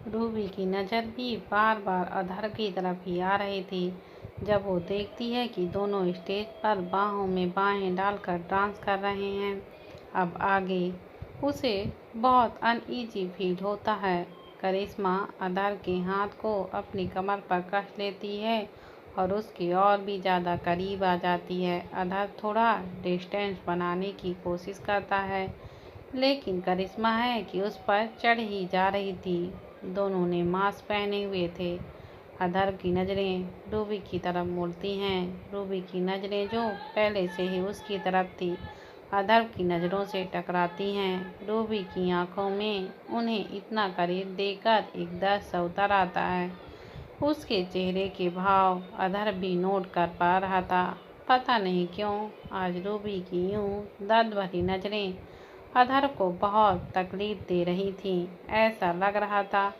Ruby की नज़र भी बार बार अधर की तरफ ही आ रही थी। जब वो देखती है कि दोनों स्टेज पर बाहों में बाहें डालकर डांस कर रहे हैं, अब आगे उसे बहुत अनईजी फील होता है। करिश्मा अधर के हाथ को अपनी कमर पर कस लेती है और उसके और भी ज़्यादा करीब आ जाती है। अधर थोड़ा डिस्टेंस बनाने की कोशिश करता है, लेकिन करिश्मा है कि उस पर चढ़ ही जा रही थी। दोनों ने मास्क पहने हुए थे। अधर की नज़रें रूबी की तरफ मुड़ती हैं। रूबी की नज़रें जो पहले से ही उसकी तरफ थी, अधर की नज़रों से टकराती हैं। रूबी की आंखों में उन्हें इतना करीब देखकर एक दर्द सा उतर आता है। उसके चेहरे के भाव अधर भी नोट कर पा रहा था। पता नहीं क्यों आज रूबी की यूं दर्द भरी नज़रें अधर को बहुत तकलीफ दे रही थीं। ऐसा लग रहा था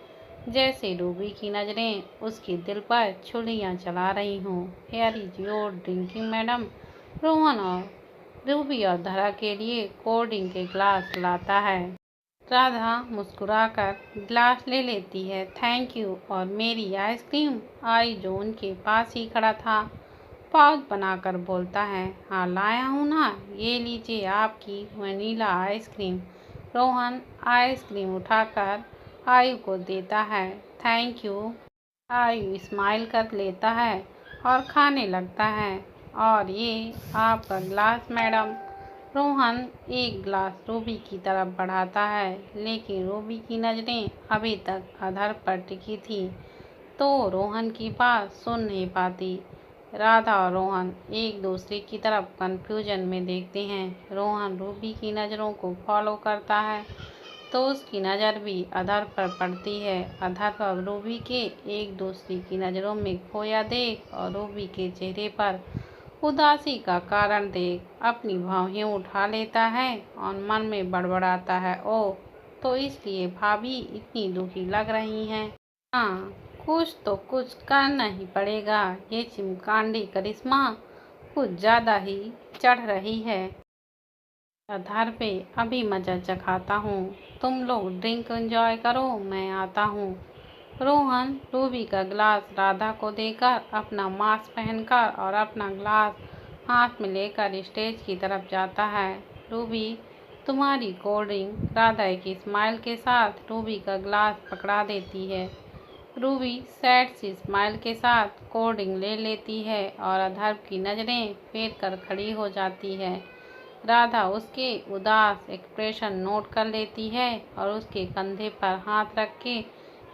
जैसे रूबी की नज़रें उसके दिल पर छुरियां चला रही हों। Here is your drinking madam. Rohan और रूबी और धरा के लिए कोल्ड ड्रिंक के ग्लास लाता है। राधा मुस्कुराकर गिलास ले लेती है। Thank you. और मेरी आइसक्रीम? आई जो उनके पास ही खड़ा था पॉज बनाकर बोलता है, हाँ लाया हूँ ना, ये लीजिए आपकी वनीला आइसक्रीम। रोहन आइसक्रीम उठाकर आयु को देता है। Thank you. आयु स्माइल कर लेता है और खाने लगता है। और ये आपका गिलास मैडम। रोहन एक गिलास रूबी की तरफ बढ़ाता है, लेकिन रूबी की नज़रें अभी तक अधर पर टिकी थी, तो रोहन की बात सुन नहीं पाती। राधा और रोहन एक दूसरे की तरफ कंफ्यूजन में देखते हैं। रोहन रूबी की नज़रों को फॉलो करता है, तो उसकी नज़र भी अधर पर पड़ती है। अधर और रूबी के एक दूसरे की नज़रों में खोया देख और रूबी के चेहरे पर उदासी का कारण देख अपनी भौहें उठा लेता है और मन में बड़बड़ाता है, ओह, तो इसलिए भाभी इतनी दुखी लग रही हैं। हाँ, कुछ करना ही पड़ेगा। ये चिमकांडी करिश्मा कुछ ज़्यादा ही चढ़ रही है। अधर पे अभी मजा चखाता हूँ, तुम लोग ड्रिंक एंजॉय करो, मैं आता हूँ। रोहन रूबी का गिलास राधा को देकर अपना मास्क पहनकर और अपना गिलास हाथ में लेकर स्टेज की तरफ जाता है। रूबी, तुम्हारी कोल्ड ड्रिंक। राधा एक स्माइल के साथ रूबी का गिलास पकड़ा देती है। रूबी सैड सी स्माइल के साथ कोल्ड ड्रिंक ले लेती है और अधर की नज़रें फेर कर खड़ी हो जाती है। राधा उसके उदास एक्सप्रेशन नोट कर लेती है और उसके कंधे पर हाथ रख के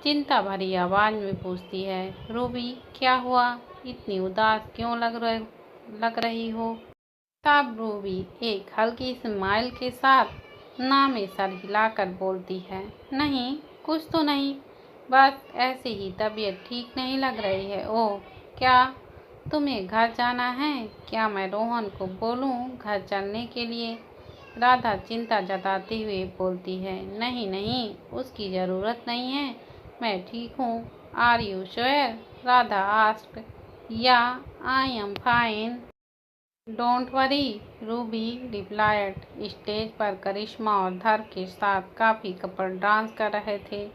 चिंता भरी आवाज़ में पूछती है, रूबी क्या हुआ, इतनी उदास क्यों लग रही हो? तब रूबी एक हल्की स्माइल के साथ ना में सर हिलाकर बोलती है, नहीं कुछ तो नहीं, बस ऐसे ही तबीयत ठीक नहीं लग रही है। ओह, क्या तुम्हें घर जाना है? क्या मैं रोहन को बोलूं घर चलने के लिए? राधा चिंता जताते हुए बोलती है, नहीं नहीं, उसकी ज़रूरत नहीं है, मैं ठीक हूँ। Are you sure? Radha asked. Yeah, I am fine, don't worry, Ruby replied. Stage पर करिश्मा और धर के साथ काफ़ी कपल डांस कर रहे थे।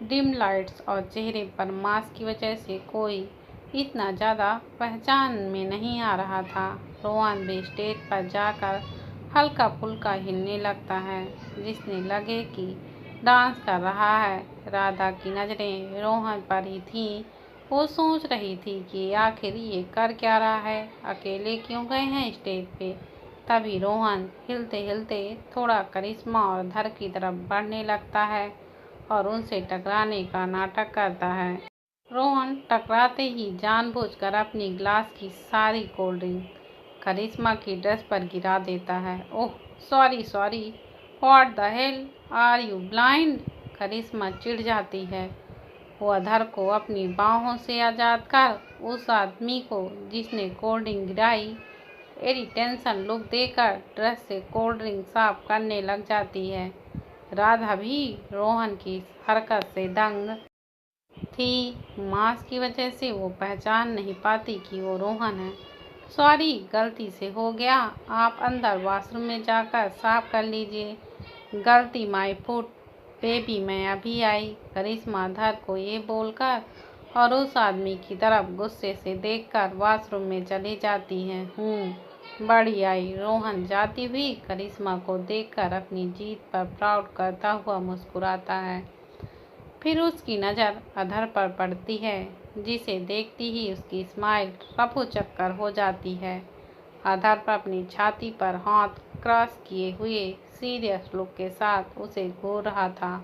डिम लाइट्स और चेहरे पर मास्क की वजह से कोई इतना ज़्यादा पहचान में नहीं आ रहा था। रोहन भी स्टेज पर जाकर हल्का फुल्का हिलने लगता है, जिसने लगे कि डांस कर रहा है। राधा की नज़रें रोहन पर ही थीं। वो सोच रही थी कि आखिर ये कर क्या रहा है, अकेले क्यों गए हैं स्टेज पे। तभी रोहन हिलते हिलते थोड़ा करिश्मा और धर की तरफ बढ़ने लगता है और उनसे टकराने का नाटक करता है। रोहन टकराते ही जानबूझकर अपनी गिलास की सारी कोल्ड ड्रिंक करिश्मा की ड्रेस पर गिरा देता है। Oh sorry sorry, what the hell, are you blind? Karishma चिढ़ जाती है। वो अधर को अपनी बाहों से आज़ाद कर उस आदमी को जिसने कोल्ड ड्रिंक गिराई टेंशन लुक देकर ड्रेस से कोल्ड ड्रिंक साफ करने लग जाती है। राधा भी रोहन की हरकत से दंग थी। मास्क की वजह से वो पहचान नहीं पाती कि वो रोहन है। सॉरी, गलती से हो गया, आप अंदर वॉशरूम में जाकर साफ कर लीजिए। गलती माय फुट। बेबी मैं अभी आई। करिश्मा अधर को ये बोलकर और उस आदमी की तरफ गुस्से से देखकर वॉशरूम में चली जाती है। बड़ी आई। रोहन जाती हुई करिश्मा को देखकर अपनी जीत पर प्राउड करता हुआ मुस्कुराता है। फिर उसकी नज़र अधर पर पड़ती है, जिसे देखती ही उसकी स्माइल रफू चक्कर हो जाती है। अधर पर अपनी छाती पर हाथ क्रॉस किए हुए सीरियस लुक के साथ उसे घूर रहा था।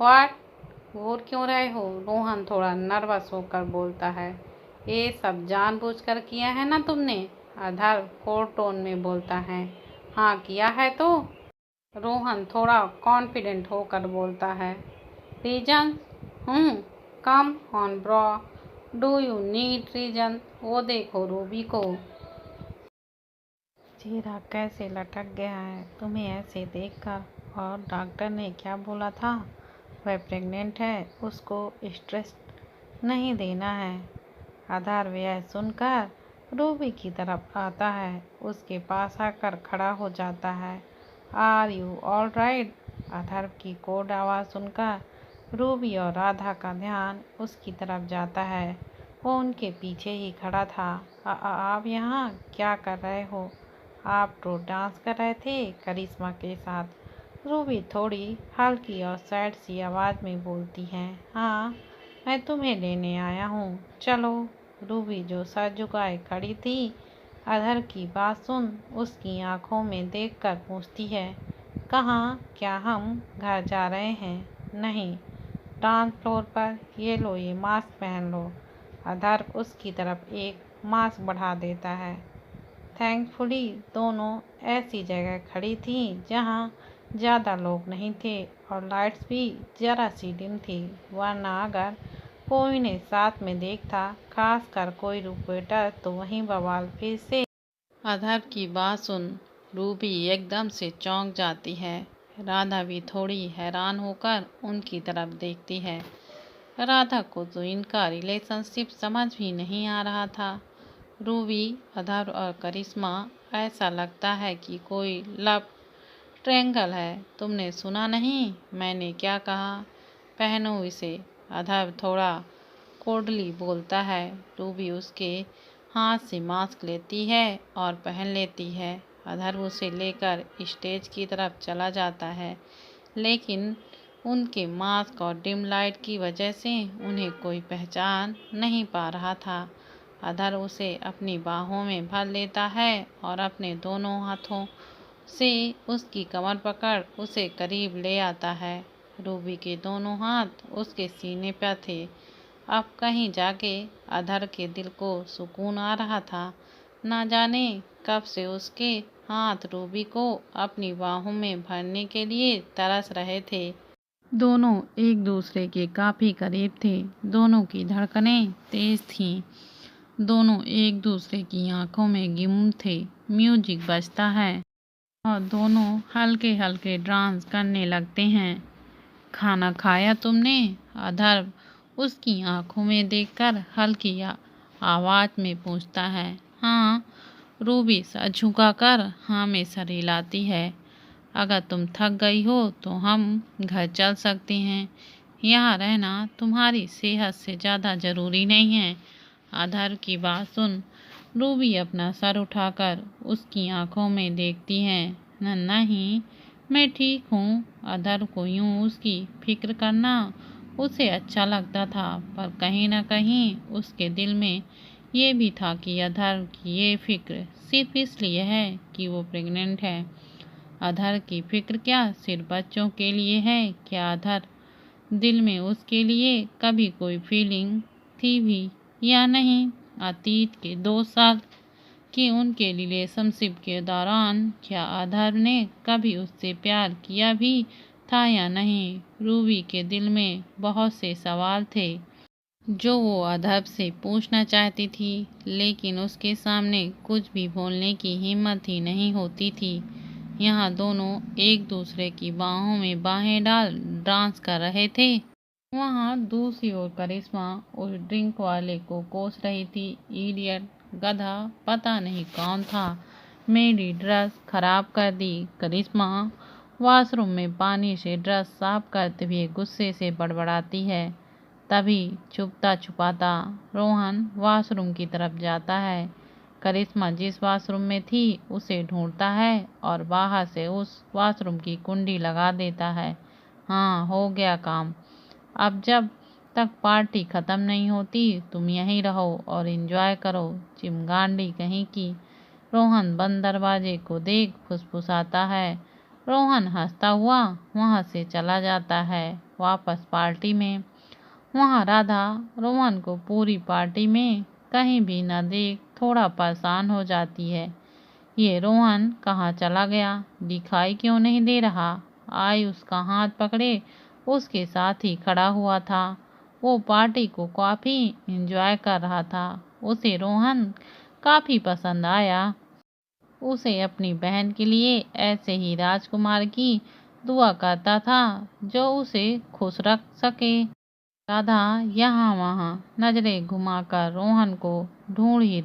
व्हाट? घूर क्यों रहे हो? रोहन थोड़ा नर्वस होकर बोलता है। ये सब जानबूझकर किया है ना तुमने? अधर फोर टोन में बोलता है। हाँ किया है तो। रोहन थोड़ा कॉन्फिडेंट होकर बोलता है। Reason? Come on bro, do you need reason? वो देखो रूबी को, चेहरा कैसे लटक गया है तुम्हें ऐसे देखकर। और डॉक्टर ने क्या बोला था? वह प्रेग्नेंट है, उसको स्ट्रेस नहीं देना है। आधार वह सुनकर रूबी की तरफ आता है, उसके पास आकर खड़ा हो जाता है। Are you all right? आधार की कोड आवाज़ सुनकर रूबी और राधा का ध्यान उसकी तरफ जाता है। वो उनके पीछे ही खड़ा था। आप यहाँ क्या कर रहे हो? आप तो डांस कर रहे थे करिश्मा के साथ। रूबी थोड़ी हल्की और सैड सी आवाज़ में बोलती है। हाँ, मैं तुम्हें लेने आया हूँ, चलो। रूबी जो सर झुकाए खड़ी थी, अधर की बात सुन उसकी आंखों में देखकर पूछती है। कहाँ? क्या हम घर जा रहे हैं? नहीं, डांस फ्लोर पर। ये लो, ये मास्क पहन लो। अधर उसकी तरफ एक मास्क बढ़ा देता है। थैंकफुली दोनों ऐसी जगह खड़ी थी जहाँ ज़्यादा लोग नहीं थे और लाइट्स भी ज़रा सी डिम थी, वरना अगर कोई ने साथ में देखता, खासकर कोई रिपोर्टर, तो वहीं बवाल फिर से। अधर की बात सुन रूबी एकदम से चौंक जाती है। राधा भी थोड़ी हैरान होकर उनकी तरफ देखती है। राधा को तो इनका रिलेशनशिप समझ भी नहीं आ रहा था। रूबी, अधर और करिश्मा, ऐसा लगता है कि कोई लव ट्रायंगल है। तुमने सुना नहीं मैंने क्या कहा? पहनो इसे। अधर थोड़ा कोल्डली बोलता है। रूबी उसके हाथ से मास्क लेती है और पहन लेती है। अधर उसे लेकर स्टेज की तरफ चला जाता है, लेकिन उनके मास्क और डिम लाइट की वजह से उन्हें कोई पहचान नहीं पा रहा था। अधर उसे अपनी बाहों में भर लेता है और अपने दोनों हाथों से उसकी कमर पकड़ उसे करीब ले आता है। रूबी के दोनों हाथ उसके सीने पर थे। अब कहीं जाके अधर के दिल को सुकून आ रहा था। ना जाने कब से उसके हाथ रूबी को अपनी बाहों में भरने के लिए तरस रहे थे। दोनों एक दूसरे के काफ़ी करीब थे। दोनों की धड़कनें तेज थीं। दोनों एक दूसरे की आंखों में गुम थे। म्यूजिक बजता है और दोनों हल्के हल्के डांस करने लगते हैं। खाना खाया तुमने? अधर उसकी आंखों में देखकर हल्की आवाज़ में पूछता है। हाँ। रूबी सर झुकाकर हाँ में सर हिलाती है। अगर तुम थक गई हो तो हम घर चल सकते हैं। यहाँ रहना तुम्हारी सेहत से ज़्यादा ज़रूरी नहीं है। अधर की बात सुन रूबी अपना सर उठाकर उसकी आंखों में देखती है। नहीं, मैं ठीक हूँ। अधर को यूँ उसकी फिक्र करना उसे अच्छा लगता था, पर कहीं न कहीं उसके दिल में ये भी था कि अधर की ये फिक्र सिर्फ इसलिए है कि वो प्रेग्नेंट है। अधर की फिक्र क्या सिर्फ बच्चों के लिए है? क्या अधर दिल में उसके लिए कभी कोई फीलिंग थी भी या नहीं? अतीत के 2 साल कि उनके रिलेशनशिप के दौरान क्या अधर ने कभी उससे प्यार किया भी था या नहीं? रूबी के दिल में बहुत से सवाल थे जो वो अधर से पूछना चाहती थी, लेकिन उसके सामने कुछ भी बोलने की हिम्मत ही नहीं होती थी। यहाँ दोनों एक दूसरे की बाहों में बाहें डाल डांस कर रहे थे। वहाँ दूसरी ओर करिश्मा उस ड्रिंक वाले को कोस रही थी। इडियट, गधा, पता नहीं कौन था, मेरी ड्रेस खराब कर दी। करिश्मा वॉशरूम में पानी से ड्रेस साफ करते हुए गुस्से से बड़बड़ाती है। तभी छुपता छुपाता रोहन वॉशरूम की तरफ जाता है। करिश्मा जिस वॉशरूम में थी उसे ढूंढता है और बाहर से उस वॉशरूम की कुंडी लगा देता है। हाँ, हो गया काम। अब जब तक पार्टी खत्म नहीं होती तुम यहीं रहो और एंजॉय करो, चिमगांडी कहीं की। रोहन बंद दरवाजे को देख फुसफुसाता है। रोहन हंसता हुआ वहां से चला जाता है वापस पार्टी में। वहां राधा रोहन को पूरी पार्टी में कहीं भी न देख थोड़ा परेशान हो जाती है। ये रोहन कहाँ चला गया, दिखाई क्यों नहीं दे रहा। आई उसका हाथ पकड़े उसके साथ ही खड़ा हुआ था। वो पार्टी को काफी एंजॉय कर रहा था। उसे रोहन काफी पसंद आया। उसे अपनी बहन के लिए ऐसे ही राजकुमार की दुआ करता था जो उसे खुश रख सके। राधा यहाँ वहाँ नजरें घुमाकर रोहन को ढूंढ ही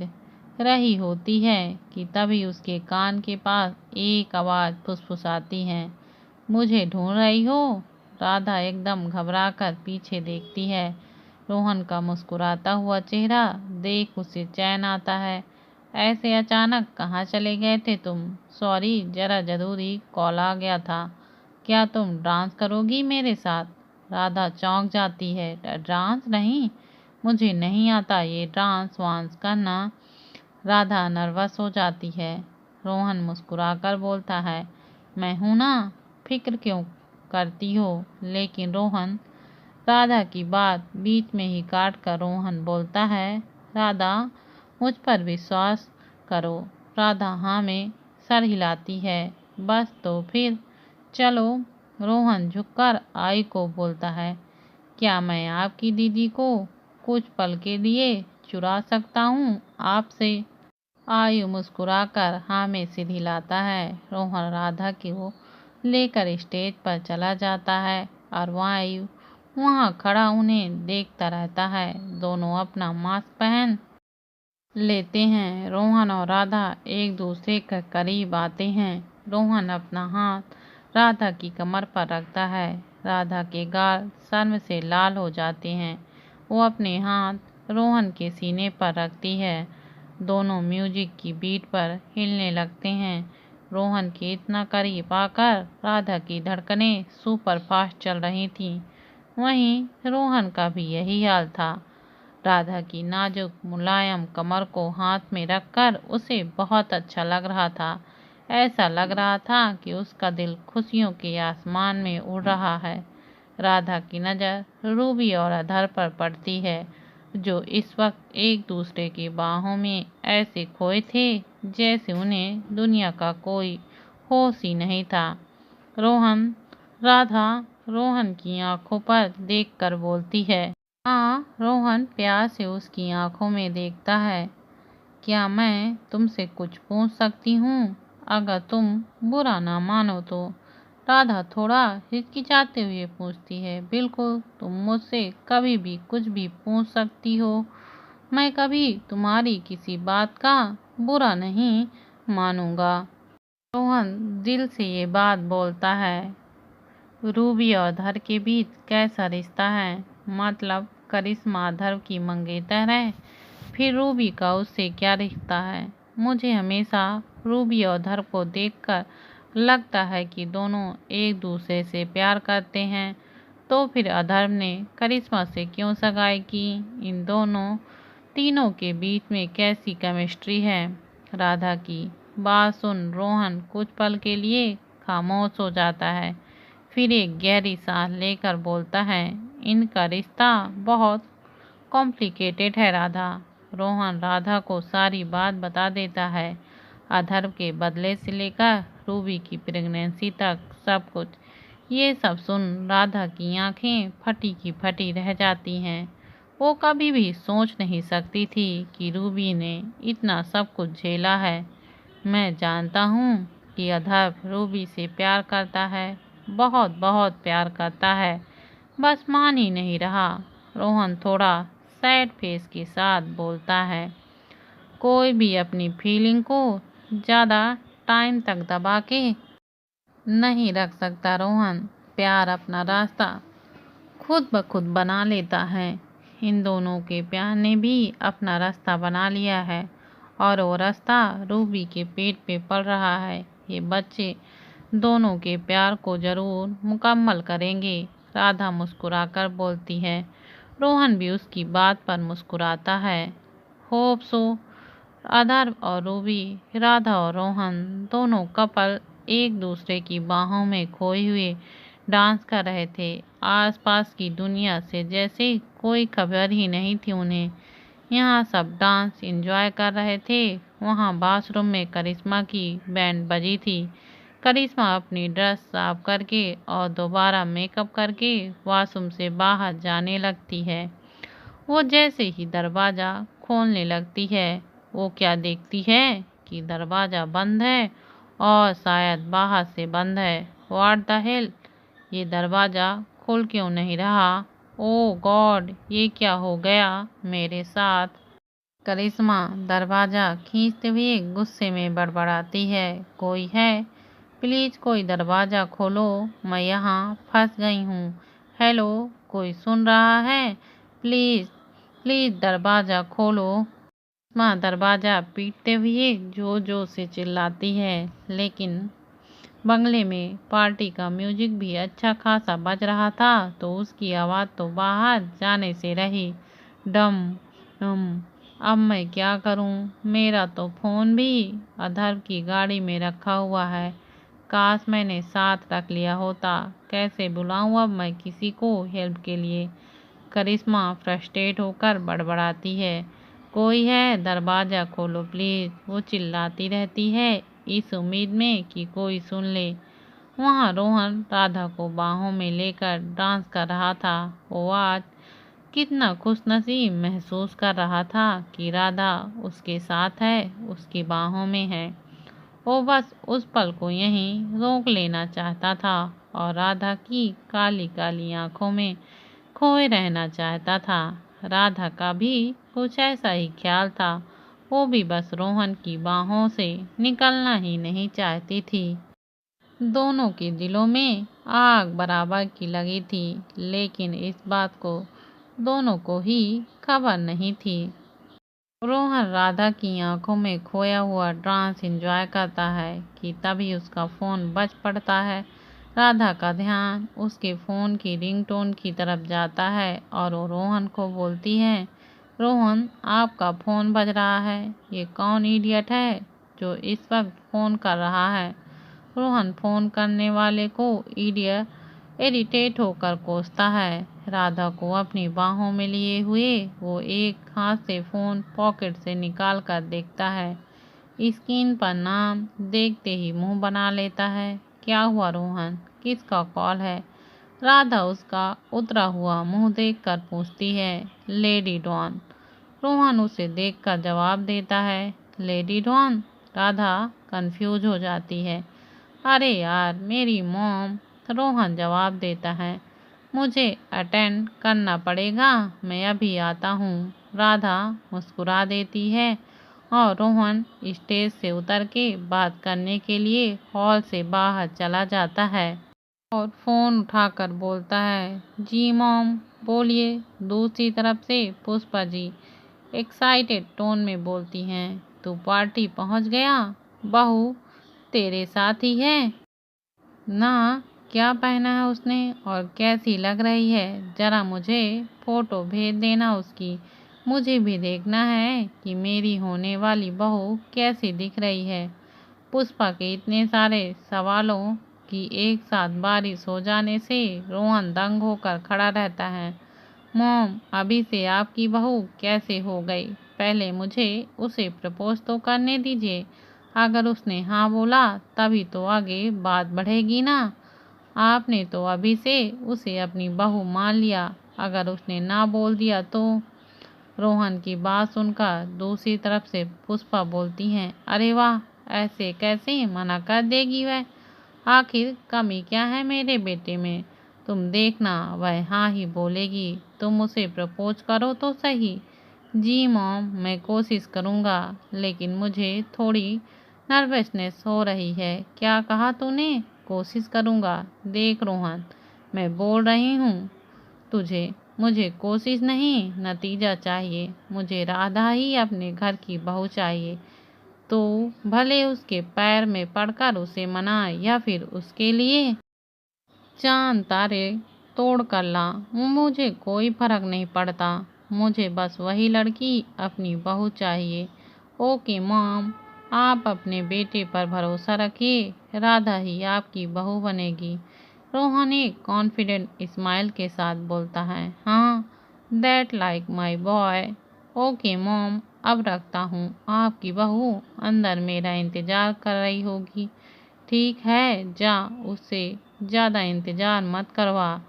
रही होती है कि तभी उसके कान के पास एक आवाज फुसफुसाती है, मुझे ढूंढ रही हो। राधा एकदम घबराकर पीछे देखती है। रोहन का मुस्कुराता हुआ चेहरा देख उसे चैन आता है। ऐसे अचानक कहाँ चले गए थे तुम? सॉरी, जरा जरूरी कॉल आ गया था। क्या तुम डांस करोगी मेरे साथ? राधा चौंक जाती है। डांस नहीं, मुझे नहीं आता ये डांस वांस करना। राधा नर्वस हो जाती है। रोहन मुस्कुराकर बोलता है, मैं हूं ना, फिक्र क्यों करती हो। लेकिन रोहन राधा की बात बीच में ही काट कर रोहन बोलता है, राधा मुझ पर विश्वास करो। राधा हाँ में सर हिलाती है। बस तो फिर चलो। रोहन झुककर आई को बोलता है, क्या मैं आपकी दीदी को कुछ पल के लिए चुरा सकता हूँ आपसे? आयु मुस्कुराकर हाँ में सिर हिलाता है। रोहन राधा को लेकर स्टेज पर चला जाता है और आयु वहाँ खड़ा उन्हें देखता रहता है। दोनों अपना मास्क पहन लेते हैं। रोहन और राधा एक दूसरे के करीब आते हैं। रोहन अपना हाथ राधा की कमर पर रखता है। राधा के गाल शर्म से लाल हो जाते हैं। वो अपने हाथ रोहन के सीने पर रखती है। दोनों म्यूजिक की बीट पर हिलने लगते हैं। रोहन के इतना करीब आकर राधा की धड़कनें सुपर फास्ट चल रही थीं। वहीं रोहन का भी यही हाल था। राधा की नाजुक मुलायम कमर को हाथ में रखकर उसे बहुत अच्छा लग रहा था। ऐसा लग रहा था कि उसका दिल खुशियों के आसमान में उड़ रहा है। राधा की नज़र रूबी और अधर पर पड़ती है, जो इस वक्त एक दूसरे की बाहों में ऐसे खोए थे जैसे उन्हें दुनिया का कोई होश ही नहीं था। रोहन राधा रोहन की आंखों पर देखकर बोलती है, हाँ। रोहन प्यार से उसकी आंखों में देखता है, क्या मैं तुमसे कुछ पूछ सकती हूँ? अगर तुम बुरा ना मानो तो। राधा थोड़ा हिचकिचाते हुए पूछती है, बिल्कुल, तुम मुझसे कभी भी कुछ भी पूछ सकती हो। मैं कभी तुम्हारी किसी बात का बुरा नहीं मानूंगा। रोहन दिल से ये बात बोलता है। रूबी और धर के बीच कैसा रिश्ता है? मतलब करिश्मा धर की मंगेतर है, फिर रूबी का उससे क्या रिश्ता है? मुझे हमेशा रूबी और धर को देखकर लगता है कि दोनों एक दूसरे से प्यार करते हैं। तो फिर अधर्म ने करिश्मा से क्यों सगाई की? इन दोनों तीनों के बीच में कैसी केमिस्ट्री है? राधा की बात सुन रोहन कुछ पल के लिए खामोश हो जाता है। फिर एक गहरी सांस लेकर बोलता है, इनका रिश्ता बहुत कॉम्प्लिकेटेड है राधा। रोहन राधा को सारी बात बता देता है, अधर्व के बदले से लेकर रूबी की प्रेगनेंसी तक सब कुछ। ये सब सुन राधा की आंखें फटी की फटी रह जाती हैं। वो कभी भी सोच नहीं सकती थी कि रूबी ने इतना सब कुछ झेला है। मैं जानता हूँ कि अधर्व रूबी से प्यार करता है, बहुत बहुत प्यार करता है, बस मान ही नहीं रहा। रोहन थोड़ा सैड फेस के साथ बोलता है, कोई भी अपनी फीलिंग को ज़्यादा टाइम तक दबा के नहीं रख सकता रोहन। प्यार अपना रास्ता खुद ब खुद बना लेता है। इन दोनों के प्यार ने भी अपना रास्ता बना लिया है और वो रास्ता रूबी के पेट पे पड़ रहा है। ये बच्चे दोनों के प्यार को जरूर मुकम्मल करेंगे। राधा मुस्कुराकर बोलती है। रोहन भी उसकी बात पर मुस्कुराता है। Hope so. आधार और रूबी, राधा और रोहन दोनों कपल एक दूसरे की बाहों में खोए हुए डांस कर रहे थे। आसपास की दुनिया से जैसे कोई खबर ही नहीं थी उन्हें। यहाँ सब डांस एंजॉय कर रहे थे। वहाँ बाथरूम में करिश्मा की बैंड बजी थी। करिश्मा अपनी ड्रेस साफ करके और दोबारा मेकअप करके वॉशरूम से बाहर जाने लगती है। वो जैसे ही दरवाज़ा खोलने लगती है, वो क्या देखती है कि दरवाज़ा बंद है और शायद बाहर से बंद है। व्हाट द हेल, ये दरवाज़ा खुल क्यों नहीं रहा? ओह गॉड, ये क्या हो गया मेरे साथ? करिश्मा दरवाज़ा खींचते हुए गुस्से में बड़बड़ाती है। कोई है? प्लीज़ कोई दरवाज़ा खोलो, मैं यहाँ फंस गई हूँ। हेलो, कोई सुन रहा है? प्लीज़ प्लीज़ दरवाज़ा खोलो। माँ दरवाज़ा पीटते हुए जोर जोर से चिल्लाती है, लेकिन बंगले में पार्टी का म्यूजिक भी अच्छा खासा बज रहा था, तो उसकी आवाज़ तो बाहर जाने से रही। डम डम। अब मैं क्या करूं? मेरा तो फ़ोन भी अधर की गाड़ी में रखा हुआ है। काश मैंने साथ रख लिया होता। कैसे बुलाऊं अब मैं किसी को हेल्प के लिए? करिश्मा फ्रस्ट्रेट होकर बड़बड़ाती है। कोई है? दरवाज़ा खोलो प्लीज़। वो चिल्लाती रहती है, इस उम्मीद में कि कोई सुन ले। वहाँ रोहन राधा को बाहों में लेकर डांस कर रहा था। वो आज कितना खुशनसीब महसूस कर रहा था कि राधा उसके साथ है, उसकी बाहों में है। वो बस उस पल को यहीं रोक लेना चाहता था और राधा की काली काली आंखों में खोए रहना चाहता था। राधा का भी कुछ ऐसा ही ख्याल था। वो भी बस रोहन की बाहों से निकलना ही नहीं चाहती थी। दोनों के दिलों में आग बराबर की लगी थी, लेकिन इस बात को दोनों को ही खबर नहीं थी। रोहन राधा की आंखों में खोया हुआ डांस एंजॉय करता है कि तभी उसका फ़ोन बज पड़ता है। राधा का ध्यान उसके फ़ोन की रिंगटोन की तरफ जाता है और वो रोहन को बोलती है, रोहन आपका फ़ोन बज रहा है। ये कौन इडियट है जो इस वक्त फ़ोन कर रहा है? रोहन फ़ोन करने वाले को इरिटेट होकर कोसता है। राधा को अपनी बाहों में लिए हुए वो एक हाथ से फ़ोन पॉकेट से निकाल कर देखता है। स्क्रीन पर नाम देखते ही मुंह बना लेता है। क्या हुआ रोहन, किसका कॉल है? राधा उसका उतरा हुआ मुंह देखकर पूछती है, लेडी डॉन। रोहन उसे देखकर जवाब देता है, लेडी डॉन। राधा कंफ्यूज हो जाती है। अरे यार, मेरी मॉम। रोहन जवाब देता है, मुझे अटेंड करना पड़ेगा, मैं अभी आता हूँ। राधा मुस्कुरा देती है और रोहन स्टेज से उतर के बात करने के लिए हॉल से बाहर चला जाता है और फ़ोन उठाकर बोलता है, जी मॉम बोलिए। दूसरी तरफ से पुष्पा जी एक्साइटेड टोन में बोलती हैं, तू पार्टी पहुंच गया? बहू तेरे साथ ही है ना? क्या पहना है उसने और कैसी लग रही है? जरा मुझे फोटो भेज देना उसकी। मुझे भी देखना है कि मेरी होने वाली बहू कैसी दिख रही है। पुष्पा के इतने सारे सवालों की एक साथ बारिश हो जाने से रोहन दंग होकर खड़ा रहता है। मॉम, अभी से आपकी बहू कैसे हो गई? पहले मुझे उसे प्रपोज तो करने दीजिए। अगर उसने हाँ बोला तभी तो आगे बात बढ़ेगी ना। आपने तो अभी से उसे अपनी बहू मान लिया, अगर उसने ना बोल दिया तो? रोहन की बात सुनकर दूसरी तरफ से पुष्पा बोलती हैं, अरे वाह, ऐसे कैसे मना कर देगी वह? आखिर कमी क्या है मेरे बेटे में? तुम देखना वह हाँ ही बोलेगी। तुम उसे प्रपोज करो तो सही। जी मॉम, मैं कोशिश करूँगा, लेकिन मुझे थोड़ी नर्वसनेस हो रही है। क्या कहा तूने? कोशिश करूँगा। देख रोहन, मैं बोल रही हूँ तुझे, मुझे कोशिश नहीं नतीजा चाहिए। मुझे राधा ही अपने घर की बहू चाहिए। तो भले उसके पैर में पड़कर उसे मनाए या फिर उसके लिए चांद तारे तोड़ कर ला, मुझे कोई फर्क नहीं पड़ता। मुझे बस वही लड़की अपनी बहू चाहिए। ओके मॉम, आप अपने बेटे पर भरोसा रखिए, राधा ही आपकी बहू बनेगी। रोहन एक कॉन्फिडेंट स्माइल के साथ बोलता है, हाँ, that like my boy. Okay mom, अब रखता हूँ, आपकी बहू अंदर मेरा इंतजार कर रही होगी। ठीक है, जा, उससे ज़्यादा इंतजार मत करवा।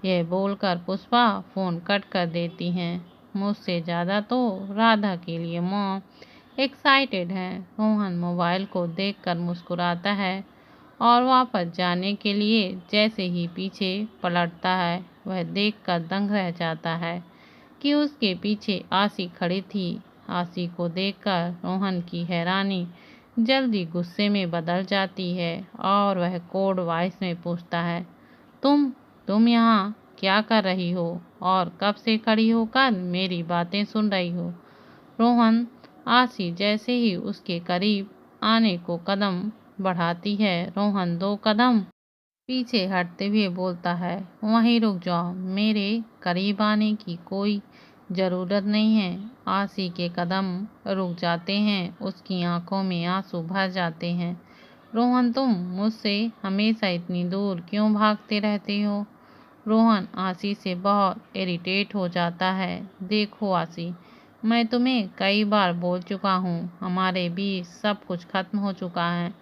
यह बोलकर पुष्पा फ़ोन कट कर देती हैं। मुझसे ज़्यादा तो राधा के लिए मॉम एक्साइटेड है। रोहन मोबाइल को देखकर मुस्कुराता है और वापस जाने के लिए जैसे ही पीछे पलटता है, वह देखकर दंग रह जाता है कि उसके पीछे आसी खड़ी थी। आसी को देखकर रोहन की हैरानी जल्दी गुस्से में बदल जाती है और वह कोड वॉइस में पूछता है, तुम यहाँ क्या कर रही हो और कब से खड़ी होकर मेरी बातें सुन रही हो? रोहन आसी जैसे ही उसके करीब आने को कदम बढ़ाती है, रोहन 2 कदम पीछे हटते हुए बोलता है, वहीं रुक जाओ, मेरे करीब आने की कोई ज़रूरत नहीं है। आसी के कदम रुक जाते हैं, उसकी आंखों में आंसू भर जाते हैं। रोहन, तुम मुझसे हमेशा इतनी दूर क्यों भागते रहते हो? रोहन आसी से बहुत इरिटेट हो जाता है। देखो आसी, मैं तुम्हें कई बार बोल चुका हूँ, हमारे बीच सब कुछ खत्म हो चुका है।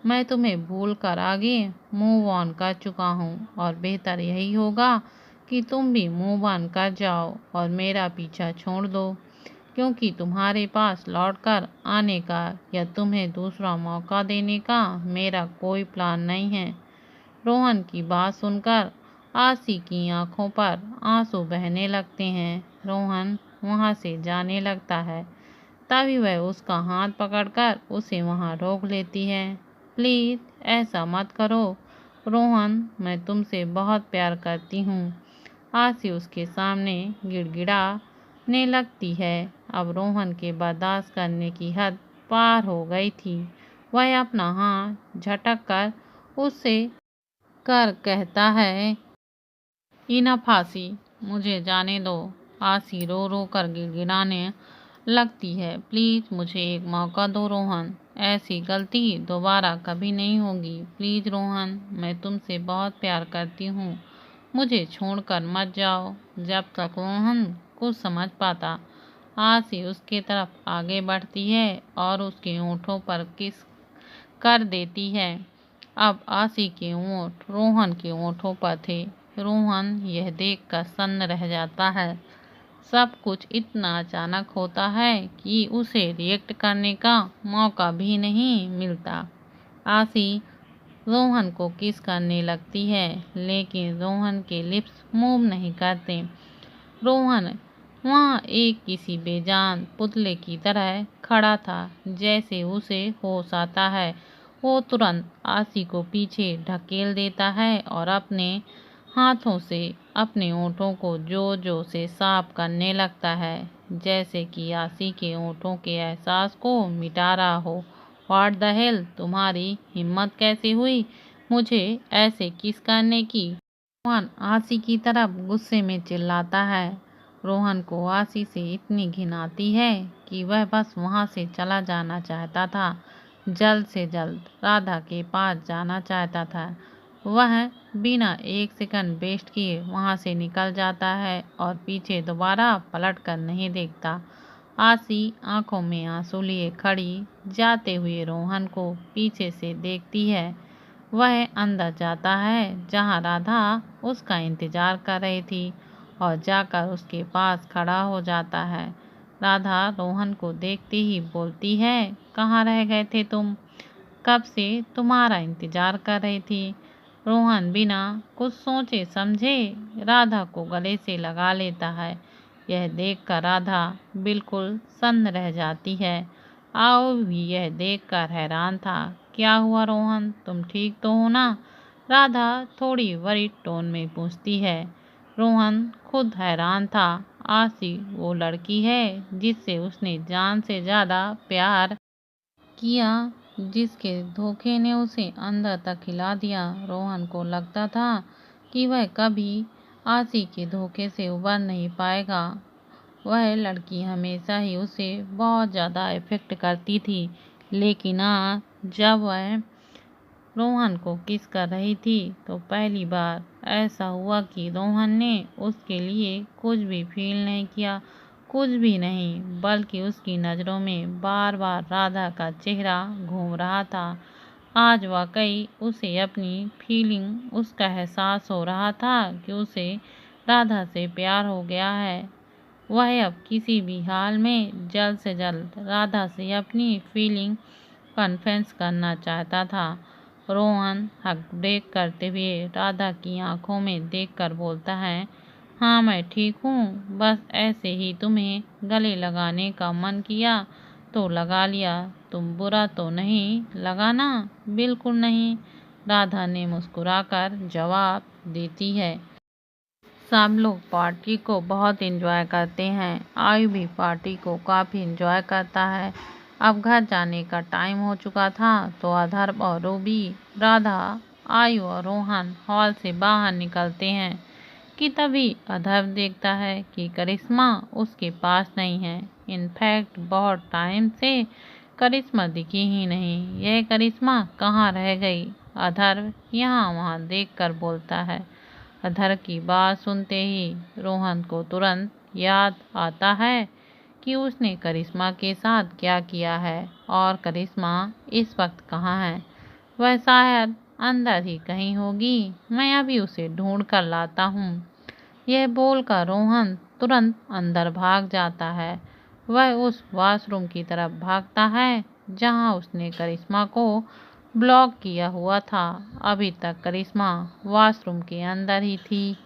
मैं तुम्हें भूल कर आगे मूव ऑन कर चुका हूँ और बेहतर यही होगा कि तुम भी मूव ऑन कर जाओ और मेरा पीछा छोड़ दो, क्योंकि तुम्हारे पास लौटकर आने का या तुम्हें दूसरा मौका देने का मेरा कोई प्लान नहीं है। रोहन की बात सुनकर आसी की आंखों पर आंसू बहने लगते हैं। रोहन वहां से जाने लगता है, तभी वह उसका हाथ पकड़कर उसे वहां रोक लेती है। प्लीज ऐसा मत करो रोहन, मैं तुमसे बहुत प्यार करती हूँ। आसी उसके सामने गिड़गिड़ाने लगती है। अब रोहन के बर्दाश्त करने की हद पार हो गई थी। वह अपना हाथ झटक कर उससे कहता है, इनफ आसी, मुझे जाने दो। आसी रो रो कर गिड़गिड़ाने लगती है, प्लीज मुझे एक मौका दो रोहन, ऐसी गलती दोबारा कभी नहीं होगी। प्लीज रोहन, मैं तुमसे बहुत प्यार करती हूँ, मुझे छोड़कर मत जाओ। जब तक रोहन कुछ समझ पाता, आसी उसके तरफ आगे बढ़ती है और उसके होंठों पर किस कर देती है। अब आसी के होंठ रोहन के होंठों पर थे। रोहन यह देखकर सन्न रह जाता है। सब कुछ इतना अचानक होता है कि उसे रिएक्ट करने का मौका भी नहीं मिलता। आसी रोहन को किस करने लगती है, लेकिन रोहन के लिप्स मूव नहीं करते। रोहन वहाँ एक किसी बेजान पुतले की तरह खड़ा था। जैसे उसे होश आता है, वो तुरंत आसी को पीछे ढकेल देता है और अपने हाथों से अपने होंठों को जोर जोर से साफ करने लगता है, जैसे कि आसी के होंठों के एहसास को मिटा रहा हो। व्हाट द हेल, तुम्हारी हिम्मत कैसे हुई मुझे ऐसे किस करने की? रोहन आसी की तरफ गुस्से में चिल्लाता है। रोहन को आसी से इतनी घिन आती है कि वह बस वहां से चला जाना चाहता था, जल्द से जल्द राधा के पास जाना चाहता था। वह बिना एक सेकंड वेस्ट किए वहां से निकल जाता है और पीछे दोबारा पलट कर नहीं देखता। आसी आंखों में आंसू लिए खड़ी जाते हुए रोहन को पीछे से देखती है। वह अंदर जाता है जहां राधा उसका इंतजार कर रही थी और जाकर उसके पास खड़ा हो जाता है। राधा रोहन को देखते ही बोलती है, कहाँ रह गए थे तुम? कब से तुम्हारा इंतजार कर रही थी। रोहन बिना कुछ सोचे समझे राधा को गले से लगा लेता है। यह देखकर राधा बिल्कुल सन्न रह जाती है। आओ भी यह देखकर हैरान था। क्या हुआ रोहन, तुम ठीक तो हो ना? राधा थोड़ी वरीड टोन में पूछती है। रोहन खुद हैरान था। आशी वो लड़की है जिससे उसने जान से ज़्यादा प्यार किया, जिसके धोखे ने उसे अंदर तक हिला दिया। रोहन को लगता था कि वह कभी आशी के धोखे से उबर नहीं पाएगा। वह लड़की हमेशा ही उसे बहुत ज़्यादा इफेक्ट करती थी, लेकिन आज जब वह रोहन को किस कर रही थी तो पहली बार ऐसा हुआ कि रोहन ने उसके लिए कुछ भी फील नहीं किया, कुछ भी नहीं, बल्कि उसकी नज़रों में बार बार राधा का चेहरा घूम रहा था। आज वाकई उसे अपनी फीलिंग उसका एहसास हो रहा था कि उसे राधा से प्यार हो गया है। वह अब किसी भी हाल में जल्द से जल्द राधा से अपनी फीलिंग कन्फेस करना चाहता था। रोहन हक ब्रेक करते हुए राधा की आंखों में देखकर बोलता है, हाँ मैं ठीक हूँ, बस ऐसे ही तुम्हें गले लगाने का मन किया तो लगा लिया। तुम बुरा तो नहीं लगा ना? बिल्कुल नहीं, राधा ने मुस्कुराकर जवाब देती है। सब लोग पार्टी को बहुत एंजॉय करते हैं। आयु भी पार्टी को काफ़ी एंजॉय करता है। अब घर जाने का टाइम हो चुका था तो अधर्व और रूबी, राधा, आयु और रोहन हॉल से बाहर निकलते हैं कि तभी अधर्व देखता है कि करिश्मा उसके पास नहीं है। इनफैक्ट बहुत टाइम से करिश्मा दिखी ही नहीं। यह करिश्मा कहाँ रह गई? अधर्व यहाँ वहाँ देखकर बोलता है। अधर की बात सुनते ही रोहन को तुरंत याद आता है कि उसने करिश्मा के साथ क्या किया है और करिश्मा इस वक्त कहाँ है। वह शायद अंदर ही कहीं होगी, मैं अभी उसे ढूंढ कर लाता हूँ। यह बोलकर रोहन तुरंत अंदर भाग जाता है। वह उस वॉशरूम की तरफ भागता है जहाँ उसने करिश्मा को ब्लॉक किया हुआ था। अभी तक करिश्मा वॉशरूम के अंदर ही थी।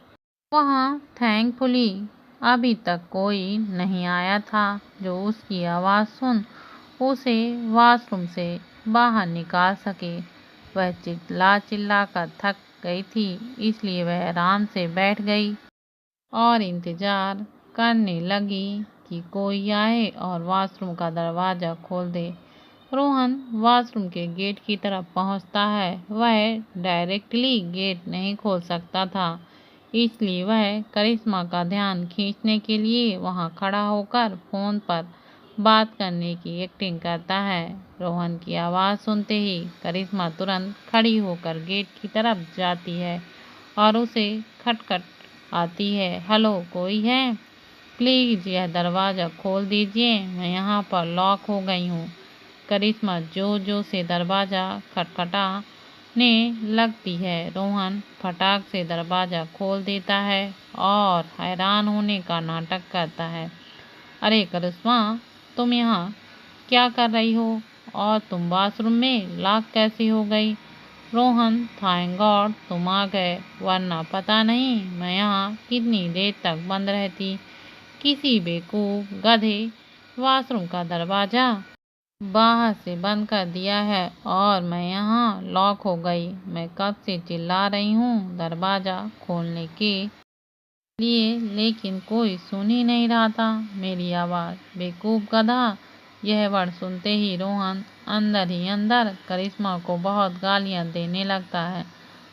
वहाँ थैंकफुली अभी तक कोई नहीं आया था जो उसकी आवाज़ सुन उसे वॉशरूम से बाहर निकाल सके। वह चिल्ला चिल्ला कर थक गई थी, इसलिए वह आराम से बैठ गई और इंतज़ार करने लगी कि कोई आए और वॉशरूम का दरवाज़ा खोल दे। रोहन वॉशरूम के गेट की तरफ पहुंचता है। वह डायरेक्टली गेट नहीं खोल सकता था, इसलिए वह करिश्मा का ध्यान खींचने के लिए वहां खड़ा होकर फ़ोन पर बात करने की एक्टिंग करता है। रोहन की आवाज़ सुनते ही करिश्मा तुरंत खड़ी होकर गेट की तरफ जाती है और उसे खटखट आती है। हेलो, कोई है? प्लीज़ यह दरवाज़ा खोल दीजिए, मैं यहाँ पर लॉक हो गई हूँ। करिश्मा जोर जोर से दरवाज़ा खटखटाने लगती है। रोहन फटाक से दरवाज़ा खोल देता है और हैरान होने का नाटक करता है। अरे करिश्मा, तुम यहाँ क्या कर रही हो और तुम बाथरूम में लॉक कैसे हो गई? रोहन, थैंक गॉड तुम आ गए, वरना पता नहीं मैं यहाँ कितनी देर तक बंद रहती। किसी बेवकूफ़ गधे वॉशरूम का दरवाज़ा बाहर से बंद कर दिया है और मैं यहाँ लॉक हो गई। मैं कब से चिल्ला रही हूँ दरवाज़ा खोलने के लिए, लेकिन कोई सुन ही नहीं रहा था मेरी आवाज़। बेवकूफ़ गधा। यह वर्ड सुनते ही रोहन अंदर ही अंदर करिश्मा को बहुत गालियाँ देने लगता है।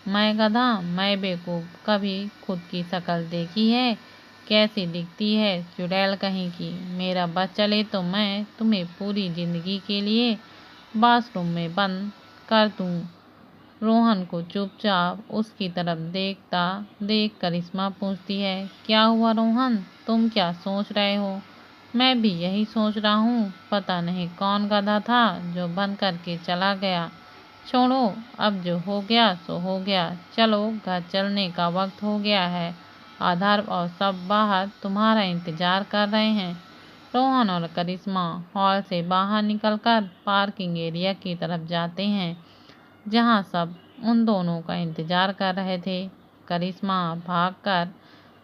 मैं गधा, मैं बेवकूफ़, कभी खुद की शक्ल देखी है? कैसी दिखती है चुड़ैल कहीं की? मेरा बस चले तो मैं तुम्हें पूरी जिंदगी के लिए बाथरूम में बंद कर दूँ। रोहन को चुपचाप उसकी तरफ देखता देख करिश्मा पूछती है, क्या हुआ रोहन, तुम क्या सोच रहे हो? मैं भी यही सोच रहा हूँ, पता नहीं कौन गधा था जो बंद करके चला गया। छोड़ो, अब जो हो गया सो हो गया, चलो घर चलने का वक्त हो गया है। आधार और सब बाहर तुम्हारा इंतजार कर रहे हैं। रोहन और करिश्मा हॉल से बाहर निकलकर पार्किंग एरिया की तरफ जाते हैं जहां सब उन दोनों का इंतजार कर रहे थे। करिश्मा भागकर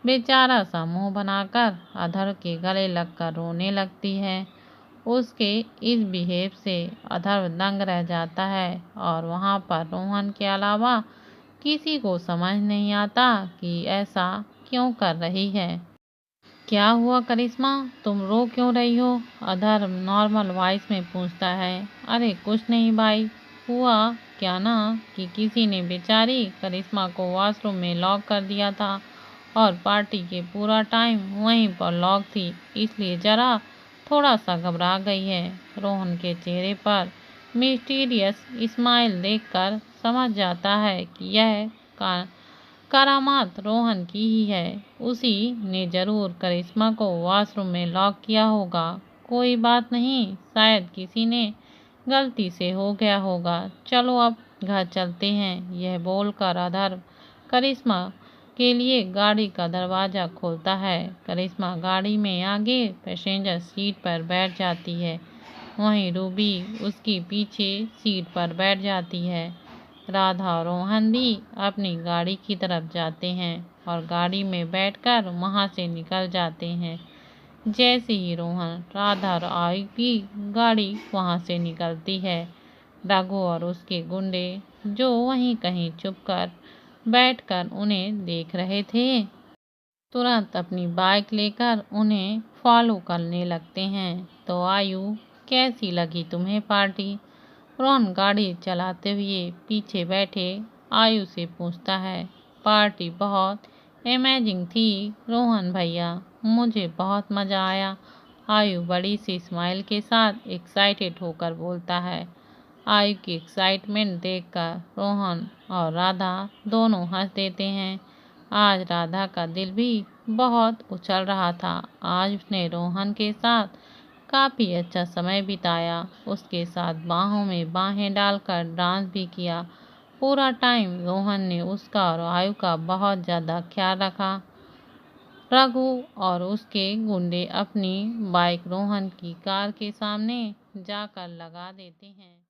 बेचारा सा मुंह बनाकर अधर के गले लगकर रोने लगती है। उसके इस बिहेव से अधर दंग रह जाता है और वहां पर रोहन के अलावा किसी को समझ नहीं आता कि ऐसा क्यों कर रही है। क्या हुआ करिश्मा, तुम रो क्यों रही हो? अधर्व नॉर्मल वॉइस में पूछता है। अरे कुछ नहीं भाई, हुआ क्या ना कि किसी ने बेचारी करिश्मा को वॉशरूम में लॉक कर दिया था और पार्टी के पूरा टाइम वहीं पर लॉक थी, इसलिए जरा थोड़ा सा घबरा गई है। रोहन के चेहरे पर मिस्टीरियस स्माइल देखकर समझ जाता है कि यह करामात रोहन की ही है। उसी ने जरूर करिश्मा को वॉशरूम में लॉक किया होगा। कोई बात नहीं, शायद किसी ने गलती से हो गया होगा। चलो अब घर चलते हैं। यह बोलकर अधर्व करिश्मा के लिए गाड़ी का दरवाजा खोलता है। करिश्मा गाड़ी में आगे पैसेंजर सीट पर बैठ जाती है, वहीं रूबी उसकी पीछे सीट पर बैठ जाती है। राधा और रोहन भी अपनी गाड़ी की तरफ जाते हैं और गाड़ी में बैठकर वहां से निकल जाते हैं। जैसे ही रोहन, राधा और आयु की गाड़ी वहां से निकलती है, रघु और उसके गुंडे जो वहीं कहीं चुपकर बैठकर उन्हें देख रहे थे, तुरंत अपनी बाइक लेकर उन्हें फॉलो करने लगते हैं। तो आयु, कैसी लगी तुम्हें पार्टी? रोहन गाड़ी चलाते हुए पीछे बैठे आयु से पूछता है। पार्टी बहुत अमेजिंग थी रोहन भैया, मुझे बहुत मजा आया। आयु बड़ी सी स्माइल के साथ एक्साइटेड होकर बोलता है। आयु की एक्साइटमेंट देखकर रोहन और राधा दोनों हंस देते हैं। आज राधा का दिल भी बहुत उछल रहा था। आज उसने रोहन के साथ काफी अच्छा समय बिताया, उसके साथ बाहों में बाहें डालकर डांस भी किया। पूरा टाइम रोहन ने उसका और आयु का बहुत ज्यादा ख्याल रखा। रघु और उसके गुंडे अपनी बाइक रोहन की कार के सामने जाकर लगा देते हैं।